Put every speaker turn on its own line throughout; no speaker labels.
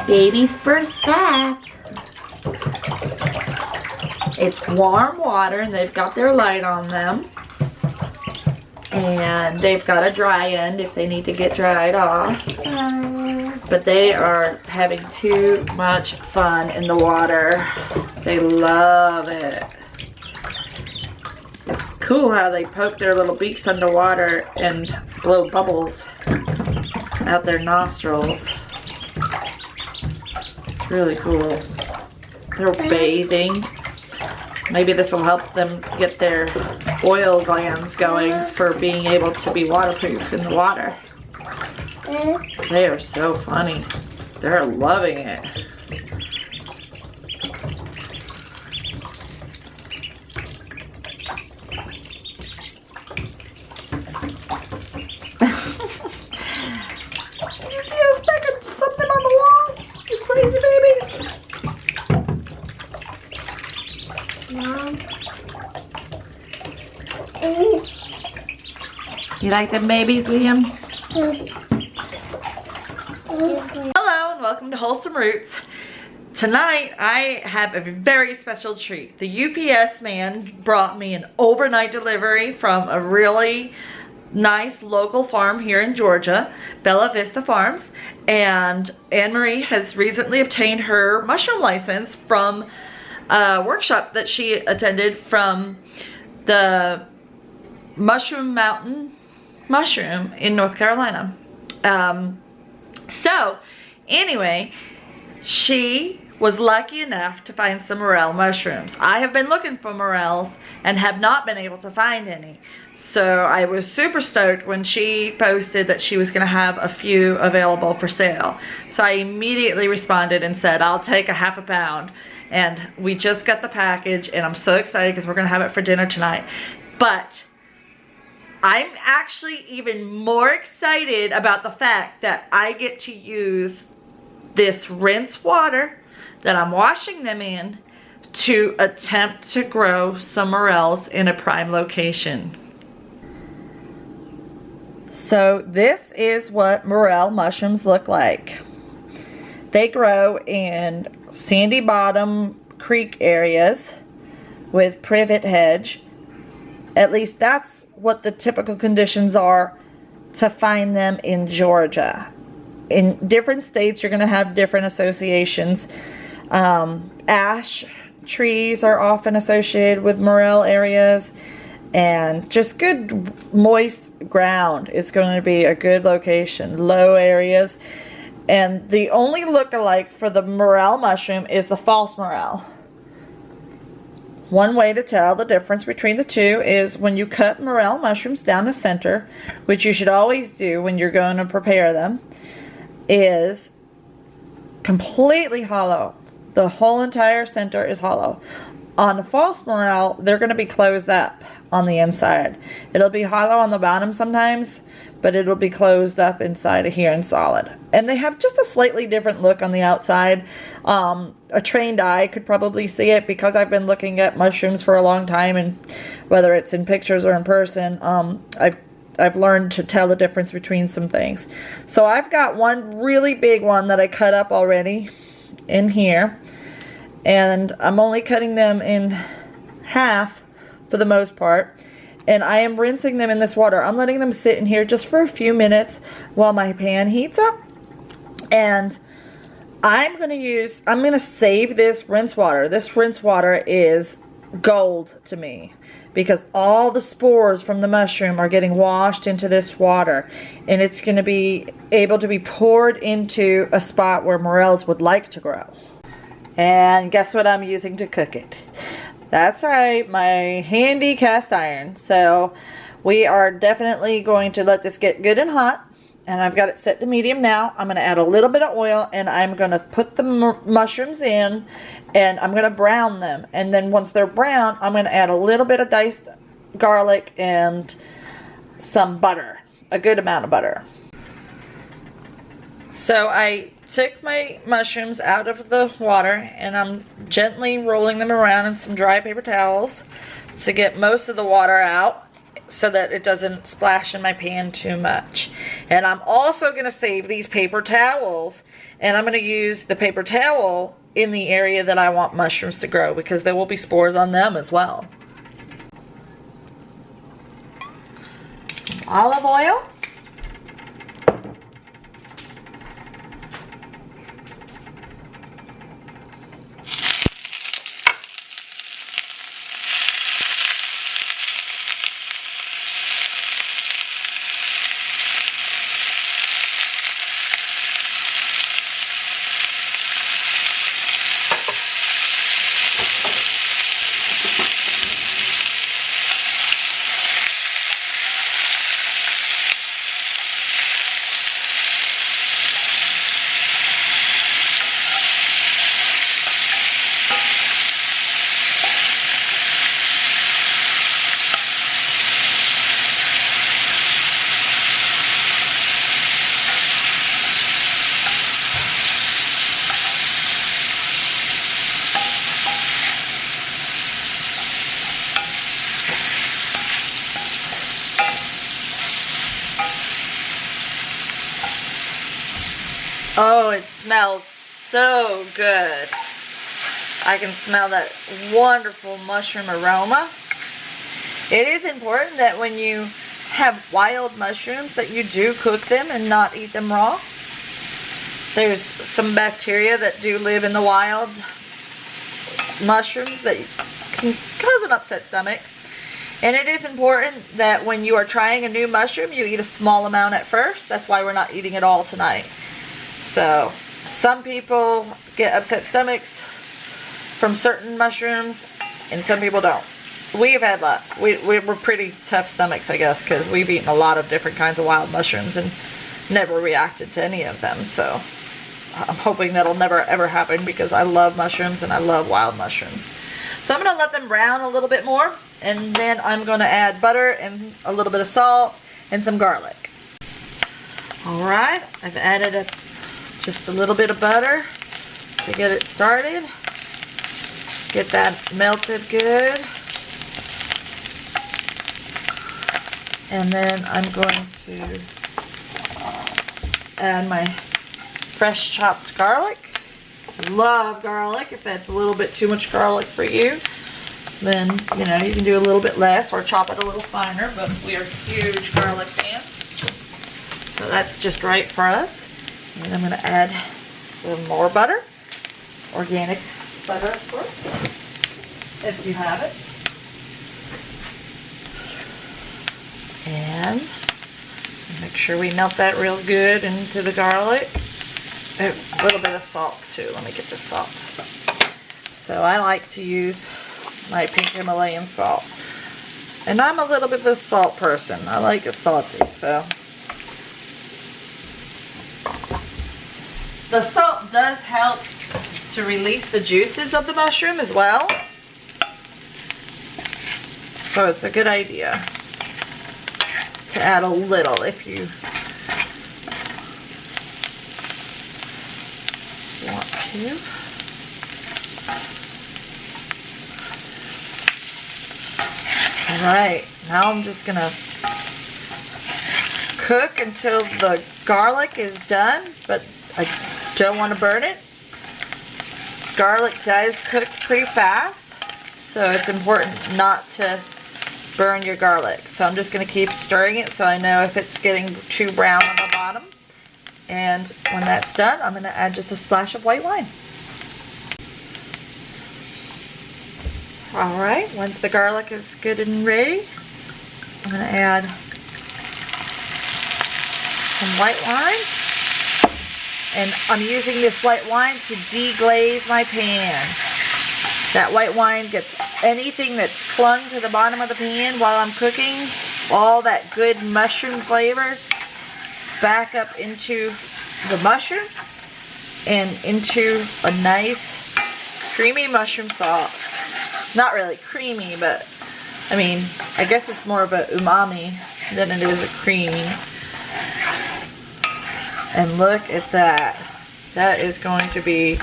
Baby's first bath. It's warm water and they've got their light on them. And they've got a dry end if they need to get dried off. But they are having too much fun in the water. They love it. It's cool how they poke their little beaks underwater and blow bubbles out their nostrils. It's really cool. They're bathing. Maybe this will help them get their oil glands going for being able to be waterproof in the water. They are so funny. They're loving it. Did you see us picking something on the wall? You crazy babies. Mom. You like them babies, Liam? Hello and welcome to Wholesome Roots. Tonight I have a very special treat. The UPS man brought me an overnight delivery from a really nice local farm here in Georgia, Bella Vista Farms, and Anne-Marie has recently obtained her mushroom license from a workshop that she attended from the Mushroom Mountain Mushroom in North Carolina. So anyway, she was lucky enough to find some morel mushrooms. I have been looking for morels and have not been able to find any. So I was super stoked when she posted that she was gonna have a few available for sale. So I immediately responded and said, I'll take a half a pound. And we just got the package and I'm so excited because we're gonna have it for dinner tonight. But I'm actually even more excited about the fact that I get to use this rinse water that I'm washing them in to attempt to grow some morels in a prime location. So this is what morel mushrooms look like. They grow in sandy bottom creek areas with privet hedge. At least that's what the typical conditions are to find them in Georgia. In different states, you're going to have different associations. Ash trees are often associated with morel areas, and just good moist ground is going to be a good location. Low areas. And the only look-alike for the morel mushroom is the false morel. One way to tell the difference between the two is when you cut morel mushrooms down the center, which you should always do when you're going to prepare them, is completely hollow. The whole entire center is hollow. On the false morel, they're going to be closed up on the inside. It'll be hollow on the bottom sometimes, but it'll be closed up inside of here and solid. And they have just a slightly different look on the outside. A trained eye could probably see it because I've been looking at mushrooms for a long time, and whether it's in pictures or in person, I've learned to tell the difference between some things. So I've got one really big one that I cut up already in here, and I'm only cutting them in half for the most part. And I am rinsing them in this water. I'm letting them sit in here just for a few minutes while my pan heats up. And I'm going to save this rinse water. This rinse water is gold to me because all the spores from the mushroom are getting washed into this water. And it's going to be able to be poured into a spot where morels would like to grow. And guess what I'm using to cook it? That's right, my handy cast iron. So we are definitely going to let this get good and hot. And I've got it set to medium now. I'm going to add a little bit of oil and I'm going to put the mushrooms in and I'm going to brown them. And then once they're brown, I'm going to add a little bit of diced garlic and some butter. A good amount of butter. So I took my mushrooms out of the water and I'm gently rolling them around in some dry paper towels to get most of the water out. so that it doesn't splash in my pan too much. And I'm also going to save these paper towels, and I'm going to use the paper towel in the area that I want mushrooms to grow, because there will be spores on them as well. Some olive oil. Oh, it smells so good. I can smell that wonderful mushroom aroma. It is important that when you have wild mushrooms that you do cook them and not eat them raw. There's some bacteria that do live in the wild mushrooms that can cause an upset stomach. And it is important that when you are trying a new mushroom, you eat a small amount at first. That's why we're not eating it all tonight. So, some people get upset stomachs from certain mushrooms, and some people don't. We've had luck. We're pretty tough stomachs, I guess, because we've eaten a lot of different kinds of wild mushrooms and never reacted to any of them. So, I'm hoping that'll never ever happen, because I love mushrooms and I love wild mushrooms. So, I'm going to let them brown a little bit more, and then I'm going to add butter and a little bit of salt and some garlic. Alright, I've added just a little bit of butter to get it started. Get that melted good. And then I'm going to add my fresh chopped garlic. Love garlic. If that's a little bit too much garlic for you, then you know, you can do a little bit less or chop it a little finer, but we are huge garlic fans. So that's just right for us. And I'm going to add some more butter. Organic butter, of course, if you have it. And make sure we melt that real good into the garlic. A little bit of salt too. Let me get the salt. So I like to use my pink Himalayan salt. And I'm a little bit of a salt person. I like it salty, so. The salt does help to release the juices of the mushroom as well. So it's a good idea to add a little if you want to. Alright, now I'm just going to cook until the garlic is done, but I don't want to burn it. Garlic does cook pretty fast, so it's important not to burn your garlic. So I'm just going to keep stirring it so I know if it's getting too brown on the bottom. And when that's done, I'm going to add just a splash of white wine. Alright, once the garlic is good and ready, I'm going to add some white wine. And I'm using this white wine to deglaze my pan. That white wine gets anything that's clung to the bottom of the pan while I'm cooking, all that good mushroom flavor, back up into the mushroom and into a nice creamy mushroom sauce. Not really creamy, but I mean, I guess it's more of a umami than it is a creamy. And look at that. That is going to be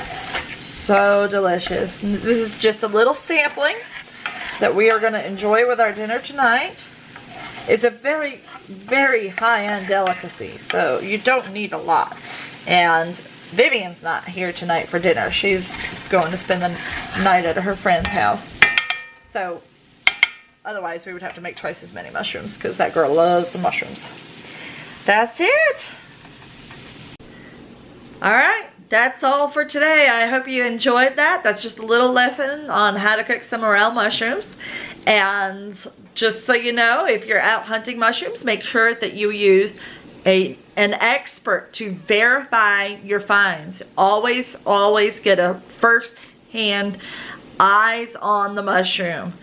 so delicious. This is just a little sampling that we are going to enjoy with our dinner tonight. It's a very, very high-end delicacy, so you don't need a lot. And Vivian's not here tonight for dinner. She's going to spend the night at her friend's house. So, otherwise we would have to make twice as many mushrooms because that girl loves some mushrooms. That's it. Alright, that's all for today. I hope you enjoyed that. That's just a little lesson on how to cook some morel mushrooms. And just so you know, if you're out hunting mushrooms, make sure that you use an expert to verify your finds. Always, always get a first-hand eyes on the mushroom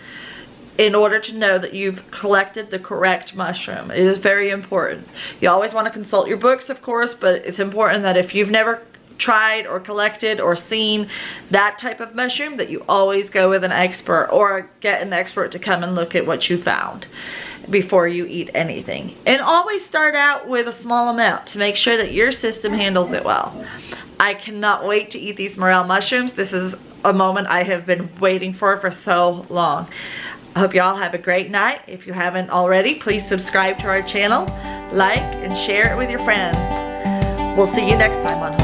in order to know that you've collected the correct mushroom. It is very important. You always want to consult your books, of course, but it's important that if you've never tried or collected or seen that type of mushroom, that you always go with an expert or get an expert to come and look at what you found before you eat anything. And always start out with a small amount to make sure that your system handles it well. I cannot wait to eat these morel mushrooms. This is a moment I have been waiting for so long. I hope y'all have a great night. If you haven't already, please subscribe to our channel, like, and share it with your friends. We'll see you next time on